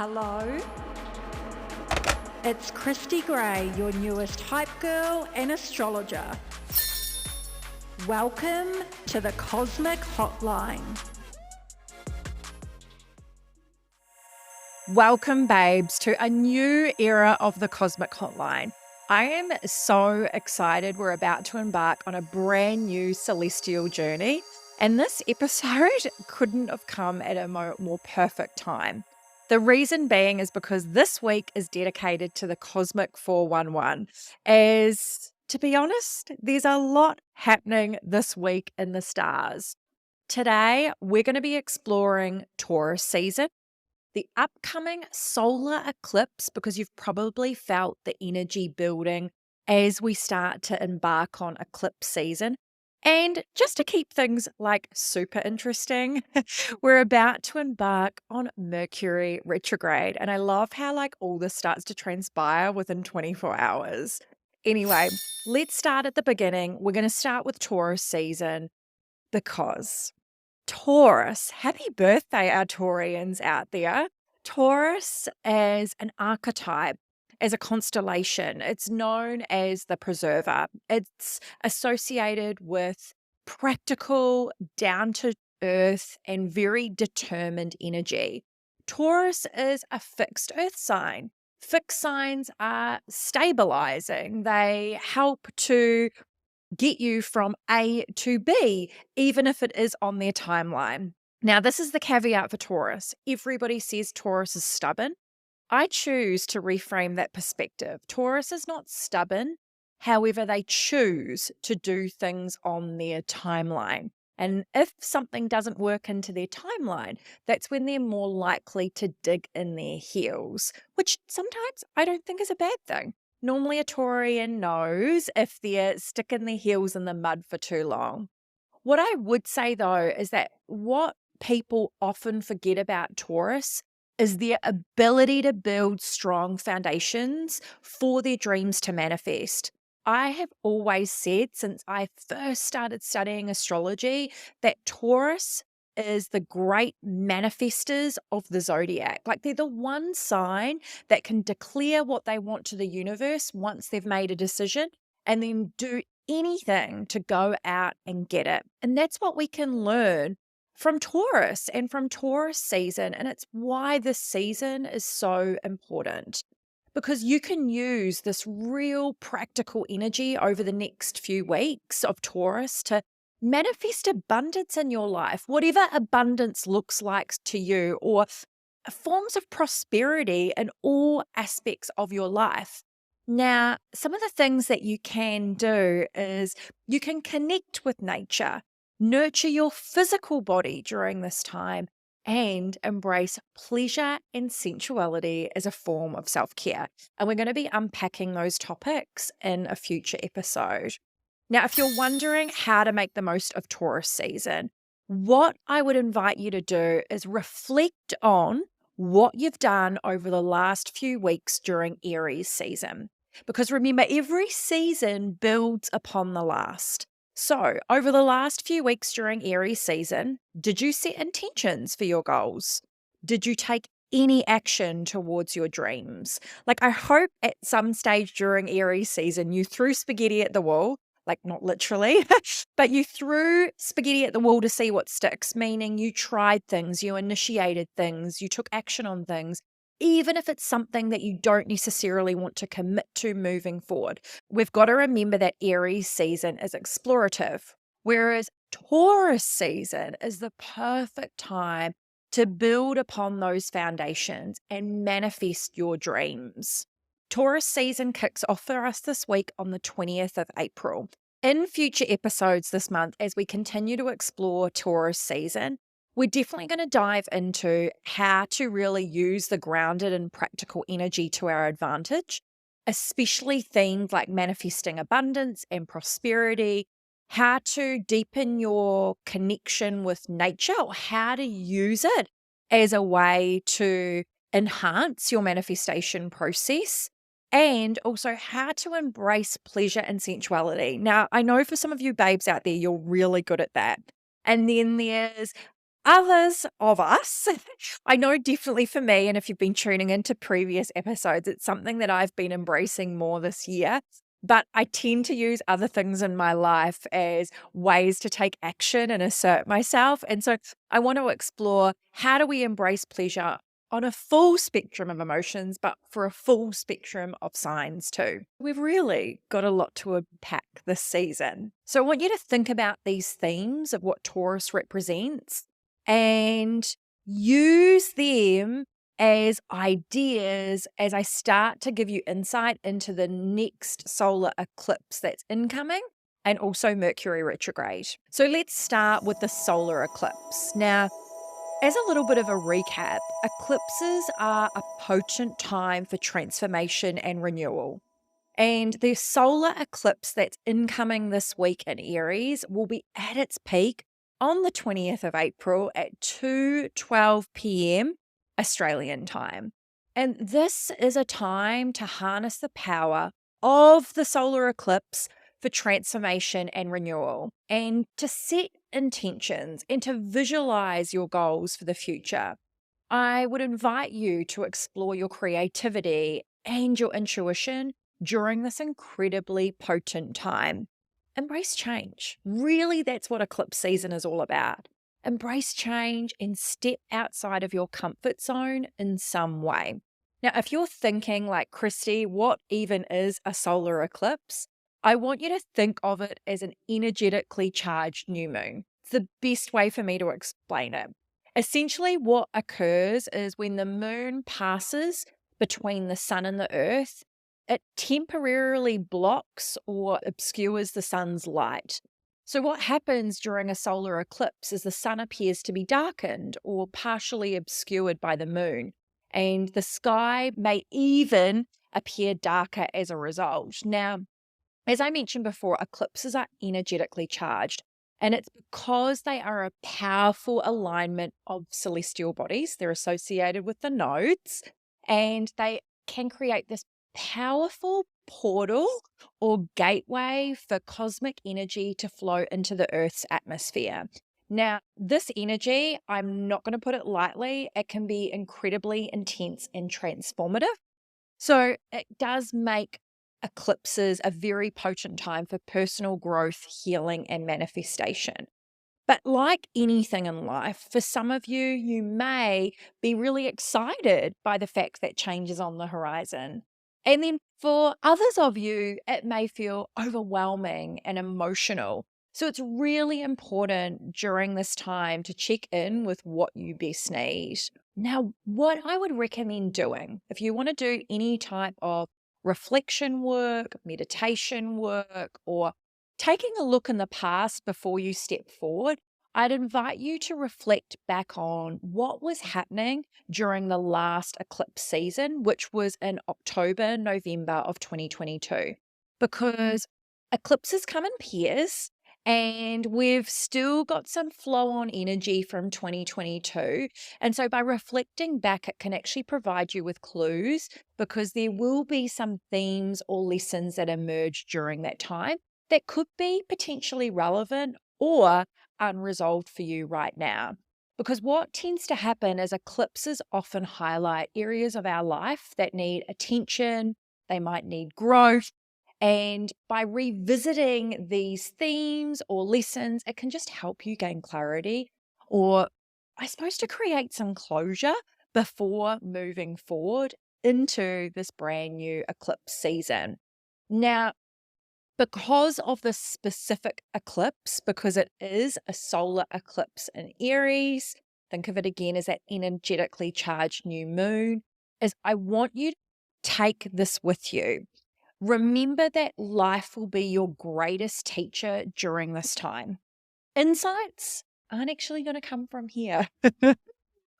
Hello, it's Christy Gray, your newest hype girl and astrologer. Welcome to the Cosmic Hotline. Welcome, babes, to a new era of the Cosmic Hotline. I am so excited. We're about to embark on a brand new celestial journey, and this episode couldn't have come at a more perfect time. The reason being is because this week is dedicated to the Cosmic 411. As, to be honest, there's a lot happening this week in the stars. Today, we're going to be exploring Taurus season, the upcoming solar eclipse, because you've probably felt the energy building as we start to embark on eclipse season. And just to keep things like super interesting, we're about to embark on Mercury retrograde. And I love how all this starts to transpire within 24 hours. Anyway, let's start at the beginning. We're going to start with Taurus season because Taurus, happy birthday, our Taurians out there. Taurus as an archetype, as a constellation, it's known as the preserver. It's associated with practical, down to earth, and very determined energy. Taurus is a fixed earth sign. Fixed signs are stabilizing. They help to get you from A to B, even if it is on their timeline. Now, this is the caveat for Taurus. Everybody says Taurus is stubborn. I choose to reframe that perspective. Taurus is not stubborn. However, they choose to do things on their timeline. And if something doesn't work into their timeline, that's when they're more likely to dig in their heels, which sometimes I don't think is a bad thing. Normally, a Taurian knows if they're sticking their heels in the mud for too long. What I would say, though, is that what people often forget about Taurus is their ability to build strong foundations for their dreams to manifest. I have always said since I first started studying astrology that Taurus is the great manifestors of the zodiac. They're the one sign that can declare what they want to the universe once they've made a decision and then do anything to go out and get it. And that's what we can learn from Taurus and from Taurus season. And it's why this season is so important, because you can use this real practical energy over the next few weeks of Taurus to manifest abundance in your life, whatever abundance looks like to you, or forms of prosperity in all aspects of your life. Now, some of the things that you can do is you can connect with nature, nurture your physical body during this time, and embrace pleasure and sensuality as a form of self-care. And we're going to be unpacking those topics in a future episode. Now, if you're wondering how to make the most of Taurus season, what I would invite you to do is reflect on what you've done over the last few weeks during Aries season. Because remember, every season builds upon the last. So, over the last few weeks during Aries season, did you set intentions for your goals? Did you take any action towards your dreams? I hope at some stage during Aries season, you threw spaghetti at the wall, not literally, but you threw spaghetti at the wall to see what sticks, meaning you tried things, you initiated things, you took action on things, even if it's something that you don't necessarily want to commit to moving forward. We've got to remember that Aries season is explorative, whereas Taurus season is the perfect time to build upon those foundations and manifest your dreams. Taurus season kicks off for us this week on the 20th of April. In future episodes this month, as we continue to explore Taurus season, we're definitely going to dive into how to really use the grounded and practical energy to our advantage, especially themes like manifesting abundance and prosperity, how to deepen your connection with nature, or how to use it as a way to enhance your manifestation process, and also how to embrace pleasure and sensuality. Now, I know for some of you babes out there, you're really good at that. And then there's others of us, I know definitely for me, and if you've been tuning into previous episodes, it's something that I've been embracing more this year. But I tend to use other things in my life as ways to take action and assert myself. And so I want to explore, how do we embrace pleasure on a full spectrum of emotions, but for a full spectrum of signs too. We've really got a lot to unpack this season. So I want you to think about these themes of what Taurus represents and use them as ideas as I start to give you insight into the next solar eclipse that's incoming and also Mercury retrograde. So let's start with the solar eclipse. Now, as a little bit of a recap, eclipses are a potent time for transformation and renewal. And the solar eclipse that's incoming this week in Aries will be at its peak on the 20th of April at 2:12 p.m. Australian time. And this is a time to harness the power of the solar eclipse for transformation and renewal, and to set intentions and to visualize your goals for the future. I would invite you to explore your creativity and your intuition during this incredibly potent time. Embrace change. Really, that's what eclipse season is all about. Embrace change and step outside of your comfort zone in some way. Now, if you're thinking like, Christy, what even is a solar eclipse? I want you to think of it as an energetically charged new moon. It's the best way for me to explain it. Essentially, what occurs is when the moon passes between the sun and the earth, it temporarily blocks or obscures the sun's light. So, what happens during a solar eclipse is the sun appears to be darkened or partially obscured by the moon, and the sky may even appear darker as a result. Now, as I mentioned before, eclipses are energetically charged, and it's because they are a powerful alignment of celestial bodies. They're associated with the nodes, and they can create this powerful portal or gateway for cosmic energy to flow into the Earth's atmosphere. Now, this energy, I'm not going to put it lightly, it can be incredibly intense and transformative. So it does make eclipses a very potent time for personal growth, healing, and manifestation. But like anything in life, for some of you, you may be really excited by the fact that change is on the horizon. And then for others of you, it may feel overwhelming and emotional. So it's really important during this time to check in with what you best need. Now, what I would recommend doing, if you want to do any type of reflection work, meditation work, or taking a look in the past before you step forward, I'd invite you to reflect back on what was happening during the last eclipse season, which was in October, November of 2022, because eclipses come in pairs. And we've still got some flow on energy from 2022. And so by reflecting back, it can actually provide you with clues, because there will be some themes or lessons that emerge during that time that could be potentially relevant or unresolved for you right now. Because what tends to happen is eclipses often highlight areas of our life that need attention, they might need growth. And by revisiting these themes or lessons, it can just help you gain clarity, or I suppose to create some closure before moving forward into this brand new eclipse season. Now, because of the specific eclipse, because it is a solar eclipse in Aries, think of it again as that energetically charged new moon, is I want you to take this with you. Remember that life will be your greatest teacher during this time. Insights aren't actually going to come from here.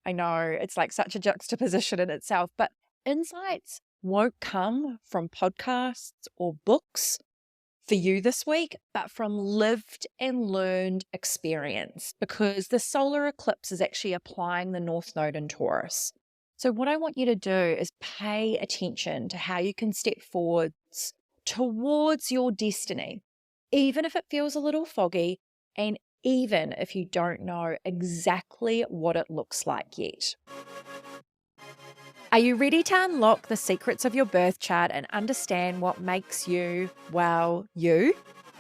I know it's like such a juxtaposition in itself, but insights won't come from podcasts or books for you this week, but from lived and learned experience, because the solar eclipse is actually applying the North Node in Taurus. So what I want you to do is pay attention to how you can step forwards towards your destiny, even if it feels a little foggy, and even if you don't know exactly what it looks like yet. Are you ready to unlock the secrets of your birth chart and understand what makes you, well, you?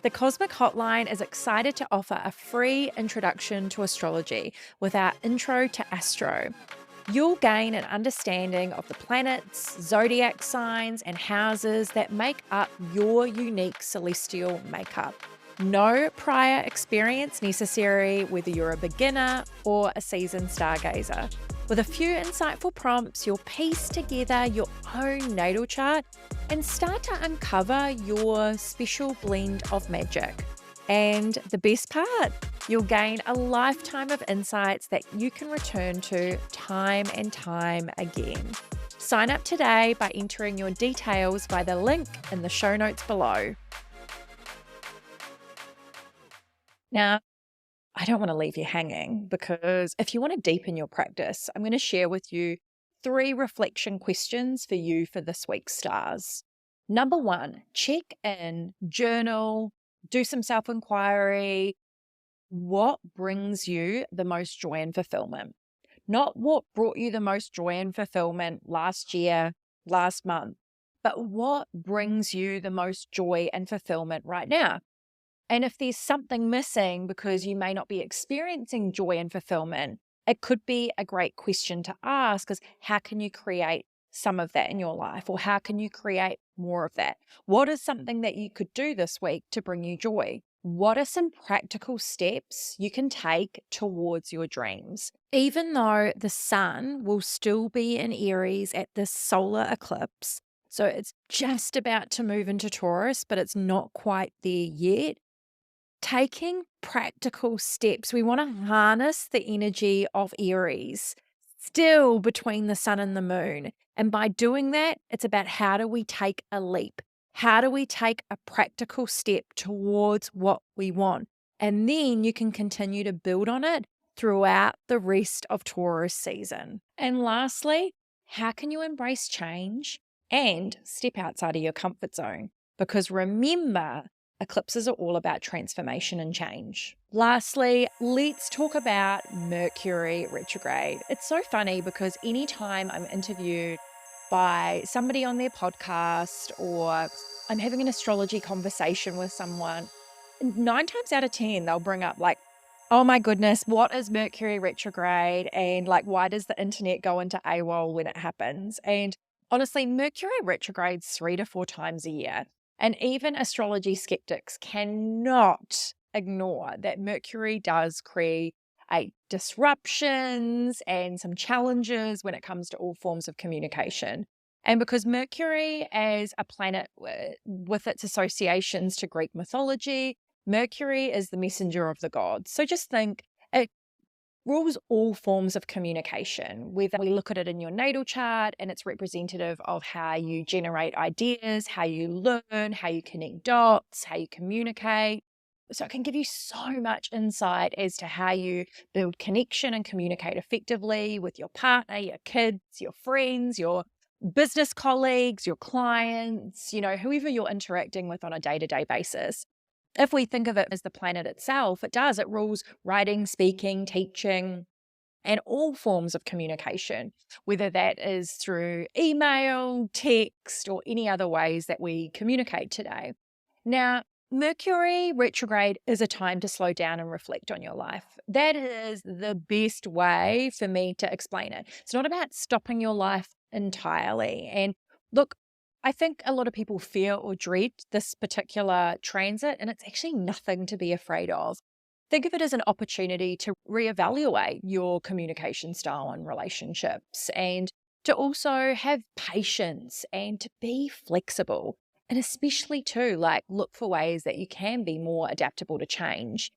The Cosmic Hotline is excited to offer a free introduction to astrology with our Intro to Astro. You'll gain an understanding of the planets, zodiac signs, and houses that make up your unique celestial makeup. No prior experience necessary, whether you're a beginner or a seasoned stargazer. With a few insightful prompts, you'll piece together your own natal chart and start to uncover your special blend of magic. And the best part, you'll gain a lifetime of insights that you can return to time and time again. Sign up today by entering your details via the link in the show notes below. Now, I don't want to leave you hanging because if you want to deepen your practice, I'm going to share with you 3 reflection questions for you for this week's stars. Number 1, check in, journal, do some self-inquiry. What brings you the most joy and fulfillment? Not what brought you the most joy and fulfillment last year, last month, but what brings you the most joy and fulfillment right now? And if there's something missing because you may not be experiencing joy and fulfillment, it could be a great question to ask is how can you create some of that in your life, or how can you create more of that? What is something that you could do this week to bring you joy? What are some practical steps you can take towards your dreams? Even though the sun will still be in Aries at this solar eclipse, so it's just about to move into Taurus, but it's not quite there yet. Taking practical steps, we want to harness the energy of Aries still between the sun and the moon. And by doing that, it's about how do we take a leap? How do we take a practical step towards what we want? And then you can continue to build on it throughout the rest of Taurus season. And lastly, how can you embrace change and step outside of your comfort zone? Because remember, eclipses are all about transformation and change. Lastly, let's talk about Mercury retrograde. It's so funny because anytime I'm interviewed by somebody on their podcast or I'm having an astrology conversation with someone, 9 times out of 10, they'll bring up like, oh my goodness, what is Mercury retrograde? And like, why does the internet go into AWOL when it happens? And honestly, Mercury retrogrades 3 to 4 times a year. And even astrology skeptics cannot ignore that Mercury does create disruptions and some challenges when it comes to all forms of communication. And because Mercury as a planet with its associations to Greek mythology, Mercury is the messenger of the gods. So just think, it rules all forms of communication, whether we look at it in your natal chart and it's representative of how you generate ideas, how you learn, how you connect dots, how you communicate. So it can give you so much insight as to how you build connection and communicate effectively with your partner, your kids, your friends, your business colleagues, your clients, whoever you're interacting with on a day-to-day basis. If we think of it as the planet itself, it rules writing, speaking, teaching, and all forms of communication, whether that is through email, text, or any other ways that we communicate today. Now, Mercury retrograde is a time to slow down and reflect on your life. That is the best way for me to explain it. It's not about stopping your life entirely. And look, I think a lot of people fear or dread this particular transit, and it's actually nothing to be afraid of. Think of it as an opportunity to reevaluate your communication style and relationships, and to also have patience and to be flexible. And especially too, look for ways that you can be more adaptable to change.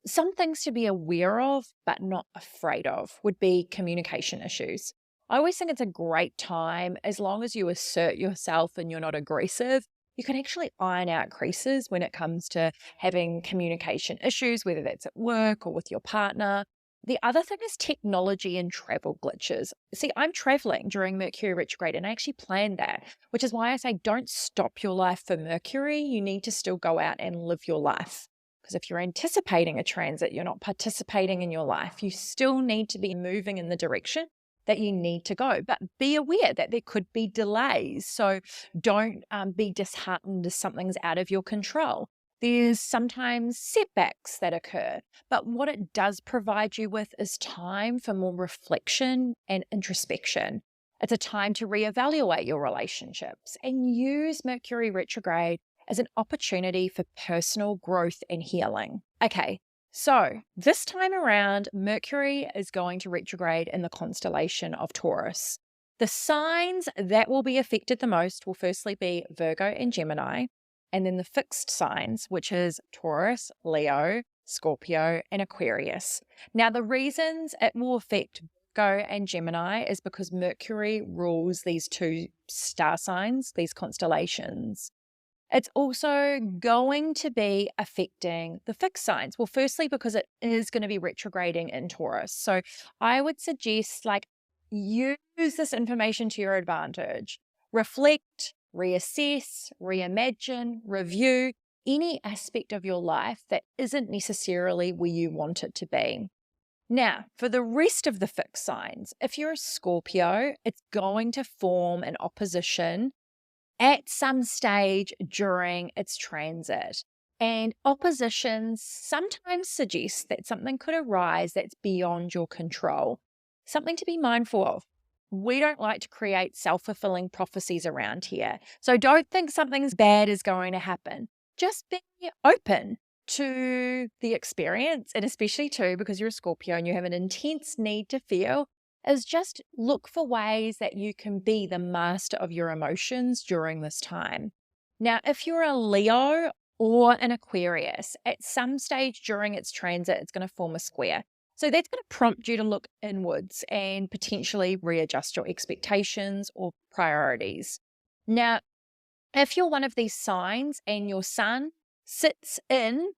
Some things to be aware of, but not afraid of, would be communication issues. I always think it's a great time, as long as you assert yourself and you're not aggressive, you can actually iron out creases when it comes to having communication issues, whether that's at work or with your partner. The other thing is technology and travel glitches. See, I'm traveling during Mercury retrograde and I actually planned that, which is why I say don't stop your life for Mercury. You need to still go out and live your life. Because if you're anticipating a transit, you're not participating in your life. You still need to be moving in the direction that you need to go, but be aware that there could be delays. So don't be disheartened if something's out of your control. There's sometimes setbacks that occur, but what it does provide you with is time for more reflection and introspection. It's a time to reevaluate your relationships and use Mercury retrograde as an opportunity for personal growth and healing. Okay, so this time around, Mercury is going to retrograde in the constellation of Taurus. The signs that will be affected the most will firstly be Virgo and Gemini, and then the fixed signs, which is Taurus, Leo, Scorpio, and Aquarius. Now, the reasons it will affect Virgo and Gemini is because Mercury rules these two star signs, these constellations. It's also going to be affecting the fixed signs. Well, firstly, because it is going to be retrograding in Taurus. So I would suggest use this information to your advantage. Reflect, reassess, reimagine, review any aspect of your life that isn't necessarily where you want it to be. Now, for the rest of the fixed signs, if you're a Scorpio, it's going to form an opposition at some stage during its transit. And oppositions sometimes suggest that something could arise that's beyond your control, something to be mindful of. We don't like to create self-fulfilling prophecies around here. So don't think something bad is going to happen. Just be open to the experience, and especially too, because you're a Scorpio and you have an intense need to feel, is just look for ways that you can be the master of your emotions during this time. Now, if you're a Leo or an Aquarius, at some stage during its transit, it's going to form a square. So that's going to prompt you to look inwards and potentially readjust your expectations or priorities. Now, if you're one of these signs and your sun sits in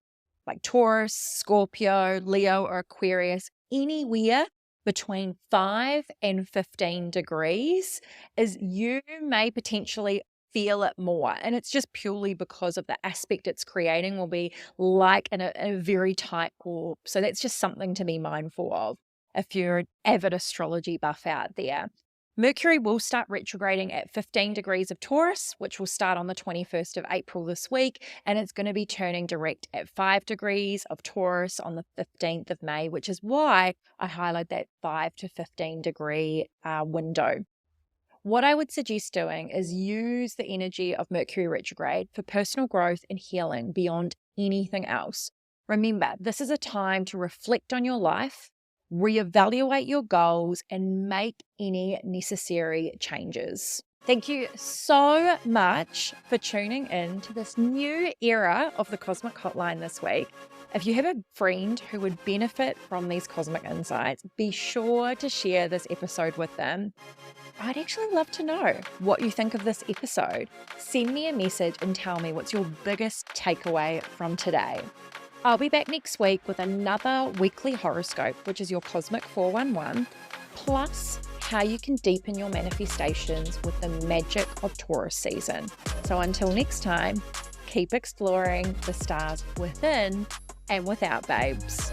Taurus, Scorpio, Leo, or Aquarius, anywhere between 5 and 15 degrees, is you may potentially feel it more. And it's just purely because of the aspect it's creating will be like in a very tight warp. So that's just something to be mindful of if you're an avid astrology buff out there. Mercury will start retrograding at 15 degrees of Taurus, which will start on the 21st of April this week, and it's going to be turning direct at 5 degrees of Taurus on the 15th of May, which is why I highlight that 5 to 15 degree window. What I would suggest doing is use the energy of Mercury retrograde for personal growth and healing beyond anything else. Remember, this is a time to reflect on your life, reevaluate your goals, and make any necessary changes. Thank you so much for tuning in to this new era of the Cosmic Hotline this week. If you have a friend who would benefit from these cosmic insights, be sure to share this episode with them. I'd actually love to know what you think of this episode. Send me a message and tell me what's your biggest takeaway from today. I'll be back next week with another weekly horoscope, which is your Cosmic 411, plus how you can deepen your manifestations with the magic of Taurus season. So until next time, keep exploring the stars within and without, babes.